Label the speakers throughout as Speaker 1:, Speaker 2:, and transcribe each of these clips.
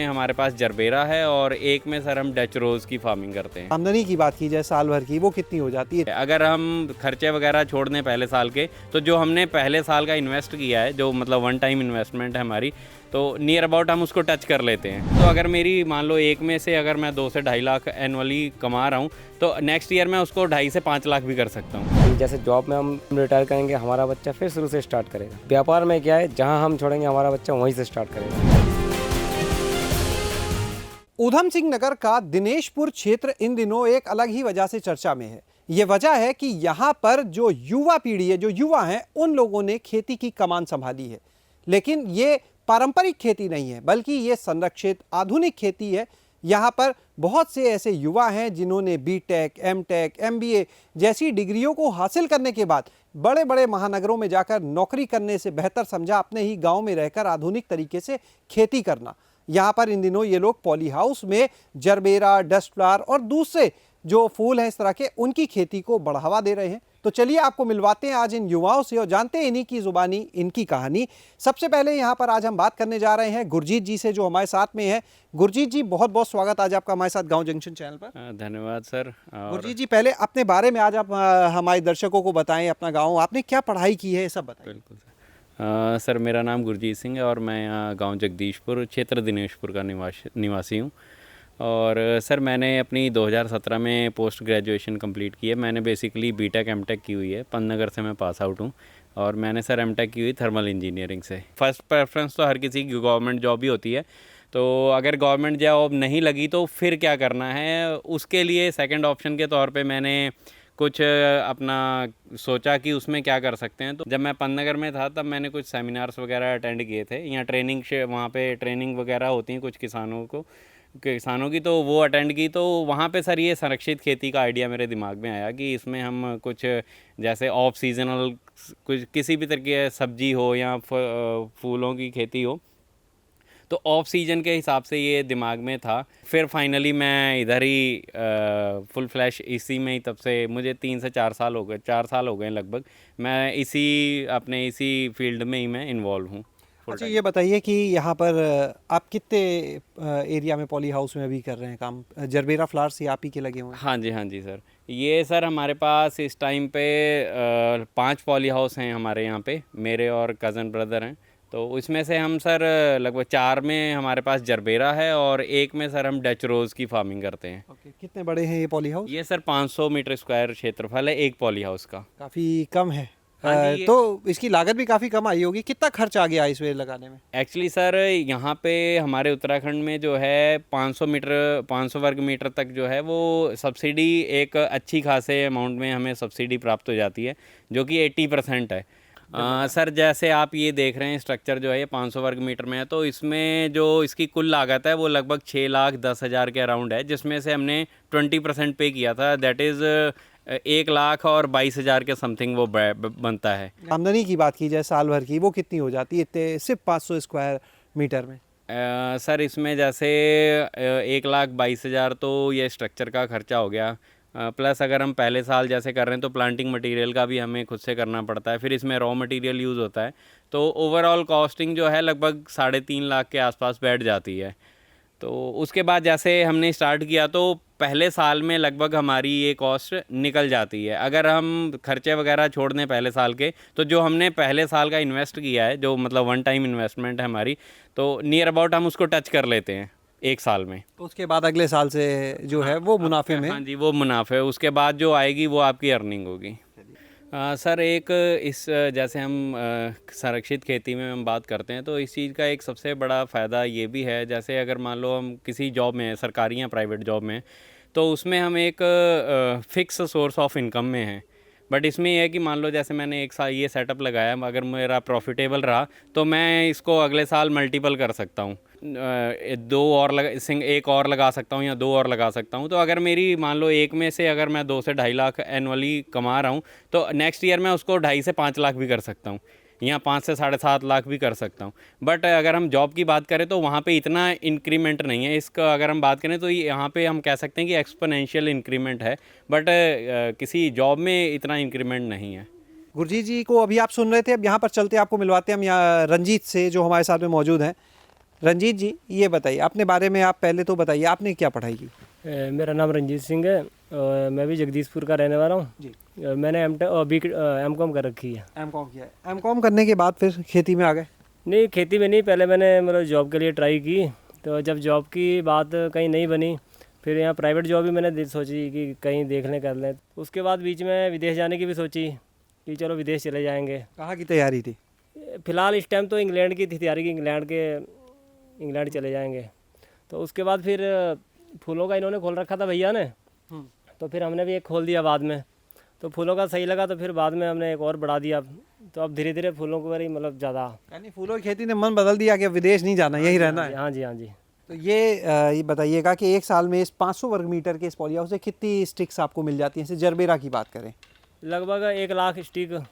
Speaker 1: हमारे पास जरबेरा है और एक में सर हम डच रोज़ की फार्मिंग करते हैं।
Speaker 2: आमदनी की बात की जाए साल भर की, वो कितनी हो जाती है?
Speaker 1: अगर हम खर्चे वगैरह छोड़ दें पहले साल के, तो जो हमने पहले साल का इन्वेस्ट किया है, जो मतलब वन टाइम इन्वेस्टमेंट है हमारी, तो नियर अबाउट हम उसको टच कर लेते हैं। तो अगर मेरी मान लो एक में से अगर मैं 2 से 2.5 लाख एनुअली कमा रहा हूँ, तो नेक्स्ट ईयर मैं उसको 2.5 से 5 लाख भी कर सकता हूँ।
Speaker 3: जैसे जॉब में हम रिटायर करेंगे, हमारा बच्चा फिर शुरू से स्टार्ट करेगा। व्यापार में क्या है, जहाँ हम छोड़ेंगे हमारा बच्चा वहीं से स्टार्ट करेगा।
Speaker 2: ऊधम सिंह नगर का दिनेशपुर क्षेत्र इन दिनों एक अलग ही वजह से चर्चा में है। ये वजह है कि यहाँ पर जो युवा पीढ़ी है, जो युवा हैं, उन लोगों ने खेती की कमान संभाली है। लेकिन ये पारंपरिक खेती नहीं है, बल्कि ये संरक्षित आधुनिक खेती है। यहाँ पर बहुत से ऐसे युवा हैं जिन्होंने बीटेक, एमटेक, एमबीए जैसी डिग्रियों को हासिल करने के बाद बड़े बड़े महानगरों में जाकर नौकरी करने से बेहतर समझा अपने ही गांव में रहकर आधुनिक तरीके से खेती करना। यहाँ पर इन दिनों ये लोग पॉली हाउस में जरबेरा, डस्ट फ्लावर और दूसरे जो फूल हैं इस तरह के, उनकी खेती को बढ़ावा दे रहे हैं। तो चलिए आपको मिलवाते हैं आज इन युवाओं से और जानते हैं इन्हीं की जुबानी इनकी कहानी। सबसे पहले यहाँ पर आज हम बात करने जा रहे हैं गुरजीत जी से, जो हमारे साथ में है। गुरजीत जी, बहुत बहुत स्वागत आज आपका हमारे साथ गांव जंक्शन चैनल पर।
Speaker 1: धन्यवाद सर।
Speaker 2: गुरजीत जी, पहले अपने बारे में आज आप हमारे दर्शकों को बताएं, अपना गाँव, आपने क्या पढ़ाई की है, सब बताएं।
Speaker 1: बिल्कुल सर। सर मेरा नाम गुरजीत सिंह है और मैं यहाँ गाँव जगदीशपुर, क्षेत्र दिनेशपुर का निवासी हूँ। और सर मैंने अपनी 2017 में पोस्ट ग्रेजुएशन कंप्लीट की है। मैंने बेसिकली बीटेक एमटेक की हुई है, पंतनगर से मैं पास आउट हूँ। और मैंने सर एमटेक की हुई थर्मल इंजीनियरिंग से। फर्स्ट प्रेफरेंस तो हर किसी की गवर्नमेंट जॉब ही होती है, तो अगर गवर्नमेंट जॉब नहीं लगी तो फिर क्या करना है, उसके लिए सेकंड ऑप्शन के तौर पे मैंने कुछ अपना सोचा कि उसमें क्या कर सकते हैं। तो जब मैं पंतनगर में था तब मैंने कुछ सेमिनार्स वगैरह अटेंड किए थे। यहाँ वहाँ पे ट्रेनिंग वगैरह होती हैं कुछ किसानों की, तो वो अटेंड की। तो वहाँ पे सर ये संरक्षित खेती का आइडिया मेरे दिमाग में आया कि इसमें हम कुछ जैसे ऑफ सीजनल कुछ किसी भी तरह की सब्जी हो या फूलों की खेती हो, तो ऑफ सीजन के हिसाब से ये दिमाग में था। फिर फाइनली मैं इधर ही फुल फ्लैश इसी में ही, तब से मुझे 3 से 4 साल हो गए, 4 साल हो गए लगभग। मैं इसी फील्ड में ही मैं इन्वॉल्व हूँ।
Speaker 2: अच्छा, ये बताइए कि यहाँ पर आप कितने एरिया में पॉली हाउस में अभी कर रहे हैं काम? जरबेरा फ्लावर्स ही आप ही के लगे हुए हैं?
Speaker 1: हाँ जी सर। ये सर हमारे पास इस टाइम पे 5 पॉली हाउस हैं हमारे यहाँ पे, मेरे और कज़न ब्रदर हैं। तो इसमें से हम सर लगभग 4 में हमारे पास जरबेरा है और एक में सर हम डच रोज़ की फार्मिंग करते हैं।
Speaker 2: ओके, कितने बड़े हैं ये पॉली हाउस?
Speaker 1: ये सर 500 मीटर स्क्वायर क्षेत्रफल है एक पॉली हाउस का।
Speaker 2: काफ़ी कम है।
Speaker 1: हाँ जी,
Speaker 2: तो इसकी लागत भी काफ़ी कम आई होगी। कितना खर्च आ गया इसमें लगाने में?
Speaker 1: एक्चुअली सर यहाँ पे हमारे उत्तराखंड में जो है 500 वर्ग मीटर तक जो है वो सब्सिडी एक अच्छी खासे अमाउंट में हमें सब्सिडी प्राप्त हो जाती है, जो कि 80% है। सर जैसे आप ये देख रहे हैं स्ट्रक्चर जो है ये 500 वर्ग मीटर में है, तो इसमें जो इसकी कुल लागत है वो लगभग 6,10,000 के अराउंड है, जिसमें से हमने 20% पे किया था। दैट इज़ 1,22,000 के समथिंग वो बनता है।
Speaker 2: आमदनी की बात की जाए साल भर की, वो कितनी हो जाती है इतने सिर्फ 500 स्क्वायर मीटर में?
Speaker 1: सर इसमें जैसे 1,22,000 तो ये स्ट्रक्चर का खर्चा हो गया, प्लस अगर हम पहले साल जैसे कर रहे हैं तो प्लांटिंग मटेरियल का भी हमें खुद से करना पड़ता है, फिर इसमें रॉ मटेरियल यूज़ होता है, तो ओवरऑल कॉस्टिंग जो है लगभग 3.5 लाख के आसपास बैठ जाती है। तो उसके बाद जैसे हमने स्टार्ट किया तो पहले साल में लगभग हमारी ये कॉस्ट निकल जाती है। अगर हम खर्चे वगैरह छोड़ दें पहले साल के, तो जो हमने पहले साल का इन्वेस्ट किया है, जो मतलब वन टाइम इन्वेस्टमेंट है हमारी, तो नियर अबाउट हम उसको टच कर लेते हैं एक साल में।
Speaker 2: तो उसके बाद अगले साल से जो है वो मुनाफे में?
Speaker 1: हाँ जी, वो मुनाफे, उसके बाद जो आएगी वो आपकी अर्निंग होगी। सर एक इस जैसे हम संरक्षित खेती में हम बात करते हैं तो इस चीज़ का एक सबसे बड़ा फ़ायदा ये भी है, जैसे अगर मान लो हम किसी जॉब में हैं, सरकारी या प्राइवेट जॉब में, तो उसमें हम एक फ़िक्स सोर्स ऑफ इनकम में हैं। बट इसमें यह है कि मान लो जैसे मैंने एक साल ये सेटअप लगाया, अगर मेरा प्रॉफिटेबल रहा तो मैं इसको अगले साल मल्टीपल कर सकता हूँ, एक और लगा सकता हूँ या 2 और लगा सकता हूँ। तो अगर मेरी मान लो एक में से अगर मैं 2 से 2.5 लाख एनुअली कमा रहा हूँ, तो नेक्स्ट ईयर मैं उसको 2.5 से 5 लाख भी कर सकता हूँ, या 5 से 7.5 लाख भी कर सकता हूँ। बट अगर हम जॉब की बात करें तो वहाँ पे इतना इंक्रीमेंट नहीं है। इसका अगर हम बात करें तो यहाँ पे हम कह सकते हैं कि एक्सपोनेंशियल इंक्रीमेंट है, बट किसी जॉब में इतना इंक्रीमेंट नहीं है।
Speaker 2: गुरजीत जी को अभी आप सुन रहे थे, अब यहाँ पर चलते आपको मिलवाते हैं हम यहाँ रंजीत से, जो हमारे साथ में मौजूद हैं। रंजीत जी, ये बताइए अपने बारे में, आप पहले तो बताइए आपने क्या पढ़ाई की?
Speaker 3: मेरा नाम रंजीत सिंह है और मैं भी जगदीशपुर का रहने वाला हूँ
Speaker 2: जी।
Speaker 3: मैंने एम.कॉम कर रखी है।
Speaker 2: एम.कॉम किया है। एम.कॉम करने के बाद फिर खेती में आ गए?
Speaker 3: नहीं, खेती में नहीं, पहले मैंने मतलब जॉब के लिए ट्राई की, तो जब जॉब की बात कहीं नहीं बनी, फिर यहाँ प्राइवेट जॉब भी मैंने सोची कि कहीं देख लें कर लें। उसके बाद बीच में विदेश जाने की भी सोची कि चलो विदेश चले जाएंगे।
Speaker 2: कहाँ की तैयारी थी?
Speaker 3: फ़िलहाल इस टाइम तो इंग्लैंड की थी तैयारी की, इंग्लैंड चले जाएंगे। तो उसके बाद फिर फूलों का इन्होंने खोल रखा था भैया ने, तो फिर हमने भी एक खोल दिया बाद में, तो फूलों का सही लगा तो फिर बाद में हमने एक और बढ़ा दिया। तो अब धीरे धीरे फूलों को ही मतलब ज़्यादा।
Speaker 2: यानी फूलों की खेती ने मन बदल दिया कि अब विदेश नहीं जाना, यही रहना है?
Speaker 3: हाँ जी, हाँ जी।
Speaker 2: तो ये बताइएगा कि एक साल में इस 500 वर्ग मीटर के इस पॉली हाउस से कितनी स्टिक्स आपको मिल जाती हैं? जैसे जरबेरा की बात करें,
Speaker 3: लगभग 1 लाख स्टिक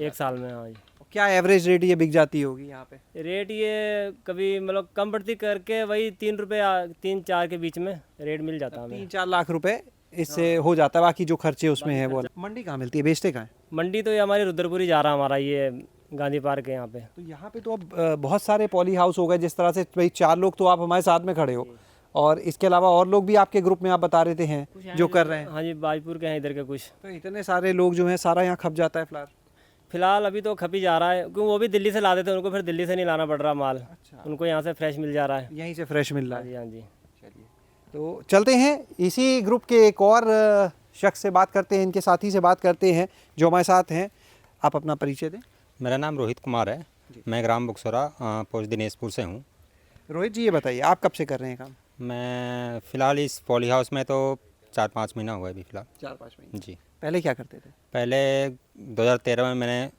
Speaker 3: एक साल में। हाँ जी।
Speaker 2: क्या एवरेज रेट ये बिक जाती होगी यहाँ पे?
Speaker 3: रेट ये कभी मतलब कम बढ़ती करके वही 3 रुपये 3-4 के बीच में रेट मिल जाता है हमें।
Speaker 2: 3-4 लाख रुपए इससे हो जाता है, बाकी जो खर्चे उसमें है वो। मंडी कहाँ मिलती है, बेचते कहाँ है?
Speaker 3: मंडी तो ये हमारी रुद्रपुरी जा रहा है, हमारा ये गांधी पार्क है यहाँ पे।
Speaker 2: तो यहाँ पे तो अब बहुत सारे पॉली हाउस हो गए, जिस तरह से भाई 4 लोग तो आप हमारे साथ में खड़े हो, और इसके अलावा और लोग भी आपके ग्रुप में आप बता रहे थे हैं जो कर रहे हैं।
Speaker 3: हाँ जी, बाजपुर के हैं इधर के कुछ।
Speaker 2: तो इतने सारे लोग जो हैं, सारा यहाँ खप जाता है फ्लावर?
Speaker 3: फिलहाल अभी तो खपी जा रहा है, क्योंकि वो भी दिल्ली से लाते थे, उनको फिर दिल्ली से नहीं लाना पड़ रहा माल।
Speaker 2: अच्छा।
Speaker 3: उनको यहाँ से फ्रेश मिल जा रहा है।
Speaker 2: यहीं से फ्रेश मिल रहा
Speaker 3: हाँ
Speaker 2: है?
Speaker 3: जी, हाँ जी।
Speaker 2: चलिए, तो चलते हैं इसी ग्रुप के एक और शख्स से बात करते हैं, इनके साथी से बात करते हैं जो हमारे साथ हैं। आप अपना परिचय दें।
Speaker 4: मेरा नाम रोहित कुमार है, मैं ग्राम बुकसोरा पोस्ट दिनेशपुर से हूँ।
Speaker 2: रोहित जी, ये बताइए आप कब से कर रहे हैं काम?
Speaker 4: मैं फ़िलहाल इस पॉली हाउस में तो 4-5 महीना हुआ है अभी फ़िलहाल।
Speaker 2: 4-5 महीने।
Speaker 4: जी।
Speaker 2: पहले क्या करते थे?
Speaker 4: पहले 2013 में मैंने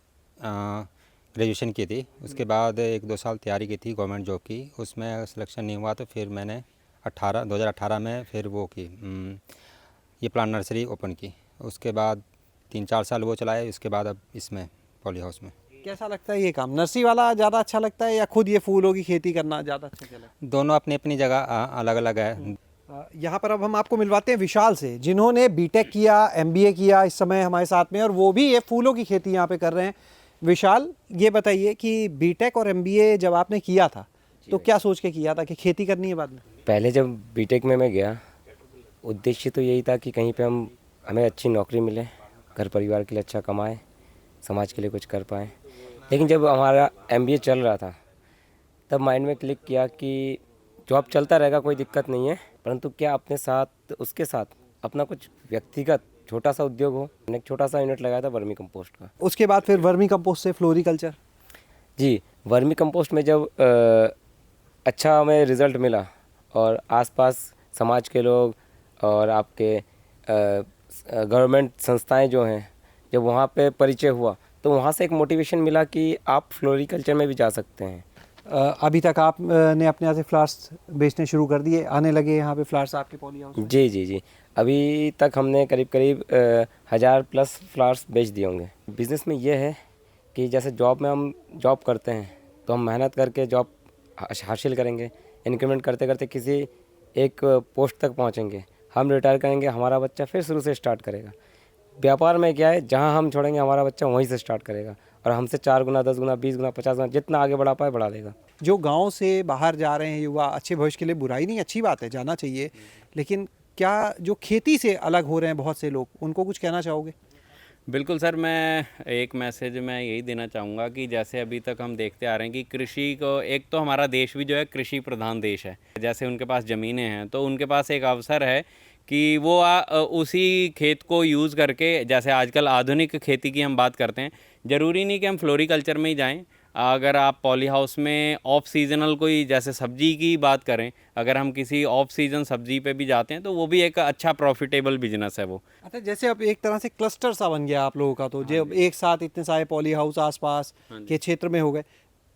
Speaker 4: ग्रेजुएशन की थी, उसके बाद 1-2 साल तैयारी की थी गवर्नमेंट जॉब की, उसमें सिलेक्शन नहीं हुआ तो फिर मैंने 2018 में फिर वो की ये प्लांट नर्सरी ओपन की। उसके बाद 3-4 साल वो चलाए, उसके बाद अब इसमें पॉली हाउस में।
Speaker 2: कैसा लगता है ये काम? नर्सरी वाला ज़्यादा अच्छा लगता है या खुद ये फूलों की खेती करना ज़्यादा अच्छा लगता है?
Speaker 4: दोनों अपनी अपनी जगह अलग अलग है।
Speaker 2: यहाँ पर अब हम आपको मिलवाते हैं विशाल से, जिन्होंने बीटेक किया, एमबीए किया, इस समय हमारे साथ में, और वो भी ये फूलों की खेती यहाँ पे कर रहे हैं। विशाल, ये बताइए कि बीटेक और एमबीए जब आपने किया था तो क्या सोच के किया था कि खेती करनी है बाद में?
Speaker 3: पहले जब बीटेक में मैं गया, उद्देश्य तो यही था कि कहीं पे हमें अच्छी नौकरी मिले, घर परिवार के लिए अच्छा कमाएं, समाज के लिए कुछ कर पाएं। लेकिन जब हमारा एमबीए चल रहा था, तब माइंड में क्लिक किया कि जॉब चलता रहेगा, कोई दिक्कत नहीं है, परंतु क्या अपने साथ उसके साथ अपना कुछ व्यक्तिगत छोटा सा उद्योग हो। मैंने एक छोटा सा यूनिट लगाया था वर्मी कंपोस्ट का।
Speaker 2: उसके बाद फिर वर्मी कंपोस्ट से फ्लोरिकल्चर?
Speaker 3: जी, वर्मी कंपोस्ट में जब अच्छा हमें रिज़ल्ट मिला और आसपास समाज के लोग और आपके गवर्नमेंट संस्थाएं जो हैं, जब वहाँ पे परिचय हुआ तो वहाँ से एक मोटिवेशन मिला कि आप फ्लोरिकल्चर में भी जा सकते हैं।
Speaker 2: अभी तक आपने अपने यहाँ से फ्लावर्स बेचने शुरू कर दिए, आने लगे यहाँ पे फ्लावर्स आपके पॉली हाउस में?
Speaker 3: जी जी जी, अभी तक हमने करीब 1000+ फ्लावर्स बेच दिए होंगे। बिज़नेस में ये है कि जैसे जॉब में हम जॉब करते हैं तो हम मेहनत करके जॉब हासिल करेंगे, इंक्रीमेंट करते करते किसी एक पोस्ट तक पहुंचेंगे, हम रिटायर करेंगे, हमारा बच्चा फिर शुरू से स्टार्ट करेगा। व्यापार में क्या है, जहां हम छोड़ेंगे हमारा बच्चा वहीं से स्टार्ट करेगा और हमसे 4 गुना, 10 गुना, 20 गुना, 50 गुना जितना आगे बढ़ा पाए बढ़ा देगा।
Speaker 2: जो गांव से बाहर जा रहे हैं युवा, अच्छे भविष्य के लिए बुराई नहीं, अच्छी बात है, जाना चाहिए, लेकिन क्या जो खेती से अलग हो रहे हैं बहुत से लोग, उनको कुछ कहना चाहोगे?
Speaker 1: बिल्कुल सर, मैं एक मैसेज मैं यही देना चाहूँगा कि जैसे अभी तक हम देखते आ रहे हैं कि कृषि को, एक तो हमारा देश भी जो है कृषि प्रधान देश है, जैसे उनके पास ज़मीनें हैं तो उनके पास एक अवसर है कि वो उसी खेत को यूज़ करके, जैसे आजकल आधुनिक खेती की हम बात करते हैं, ज़रूरी नहीं कि हम फ्लोरिकल्चर में ही जाएं। अगर आप पॉली हाउस में ऑफ सीजनल कोई जैसे सब्जी की बात करें, अगर हम किसी ऑफ सीजन सब्जी पे भी जाते हैं तो वो भी एक अच्छा प्रॉफिटेबल बिजनेस है वो।
Speaker 2: अच्छा, जैसे अब एक तरह से क्लस्टर सा बन गया आप लोगों का, तो जो एक साथ इतने सारे पॉली हाउस आसपास के क्षेत्र में हो गए,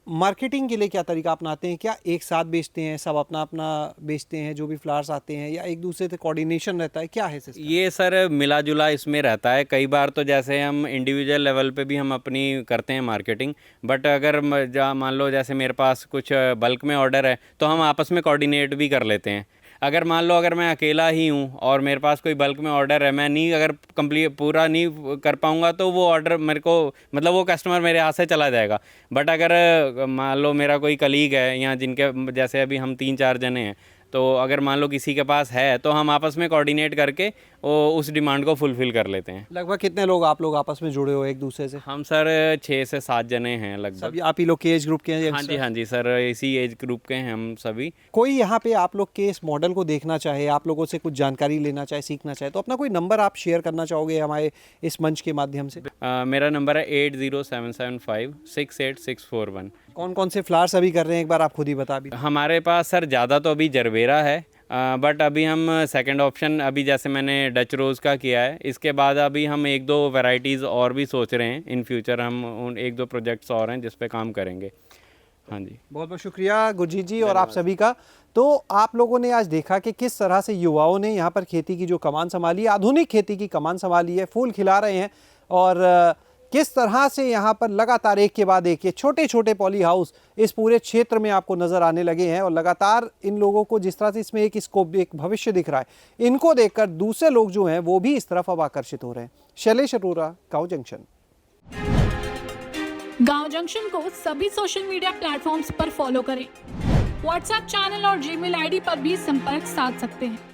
Speaker 2: मार्केटिंग के लिए क्या तरीका अपनाते हैं? क्या एक साथ बेचते हैं, सब अपना अपना बेचते हैं जो भी फ्लावर्स आते हैं, या एक दूसरे से कोऑर्डिनेशन रहता है, क्या है सिस्टम?
Speaker 1: ये सर मिला जुला इसमें रहता है। कई बार तो जैसे हम इंडिविजुअल लेवल पे भी हम अपनी करते हैं मार्केटिंग, बट अगर मान लो जैसे मेरे पास कुछ बल्क में ऑर्डर है तो हम आपस में कोऑर्डिनेट भी कर लेते हैं। अगर मान लो अगर मैं अकेला ही हूँ और मेरे पास कोई बल्क में ऑर्डर है, मैं नहीं अगर कंप्लीट पूरा नहीं कर पाऊँगा तो वो ऑर्डर मेरे को मतलब वो कस्टमर मेरे हाथ से चला जाएगा। बट अगर मान लो मेरा कोई कलीग है या जिनके जैसे अभी हम 3-4 जने हैं, तो अगर मान लो किसी के पास है तो हम आपस में कोऑर्डिनेट करके वो उस डिमांड को फुलफ़िल कर लेते हैं।
Speaker 2: लगभग कितने लोग आप लोग आपस में जुड़े हो एक दूसरे से?
Speaker 1: हम सर 6 से 7 जने हैं लगभग।
Speaker 2: सभी आप ही लोग के एज ग्रुप के हैं?
Speaker 1: हाँ जी, हाँ जी सर, इसी एज ग्रुप के हैं हम सभी।
Speaker 2: कोई यहाँ पे आप लोग के इस मॉडल को देखना चाहे, आप लोगों से कुछ जानकारी लेना चाहे, सीखना चाहे, तो अपना कोई नंबर आप शेयर करना चाहोगे हमारे इस मंच के माध्यम से?
Speaker 1: मेरा नंबर है 8077568641।
Speaker 2: कौन कौन से फ्लावर्स अभी कर रहे हैं, एक बार आप खुद ही बता भी।
Speaker 1: हमारे पास सर ज़्यादा तो अभी जरबेरा है, बट अभी हम सेकंड ऑप्शन अभी जैसे मैंने डच रोज़ का किया है, इसके बाद अभी हम 1-2 वैरायटीज़ और भी सोच रहे हैं। इन फ्यूचर हम उन 1-2 प्रोजेक्ट्स और हैं जिस पे काम करेंगे। हाँ जी,
Speaker 2: बहुत बहुत शुक्रिया गुरजीत जी और आप सभी का। तो आप लोगों ने आज देखा कि किस तरह से युवाओं ने यहाँ पर खेती की जो कमान संभाली है, आधुनिक खेती की कमान संभाली है, फूल खिला रहे हैं और किस तरह से यहाँ पर लगातार एक के बाद एक ये छोटे छोटे पॉली हाउस इस पूरे क्षेत्र में आपको नज़र आने लगे हैं और लगातार इन लोगों को जिस तरह से इसमें एक स्कोप, एक भविष्य दिख रहा है, इनको देखकर दूसरे लोग जो हैं वो भी इस तरफ अब आकर्षित हो रहे हैं। शैलेश अरोरा, गांव जंक्शन।
Speaker 5: गांव जंक्शन को सभी सोशल मीडिया प्लेटफॉर्म्स पर फॉलो करें। व्हाट्सएप चैनल और जीमेल आईडी पर भी संपर्क साध सकते हैं।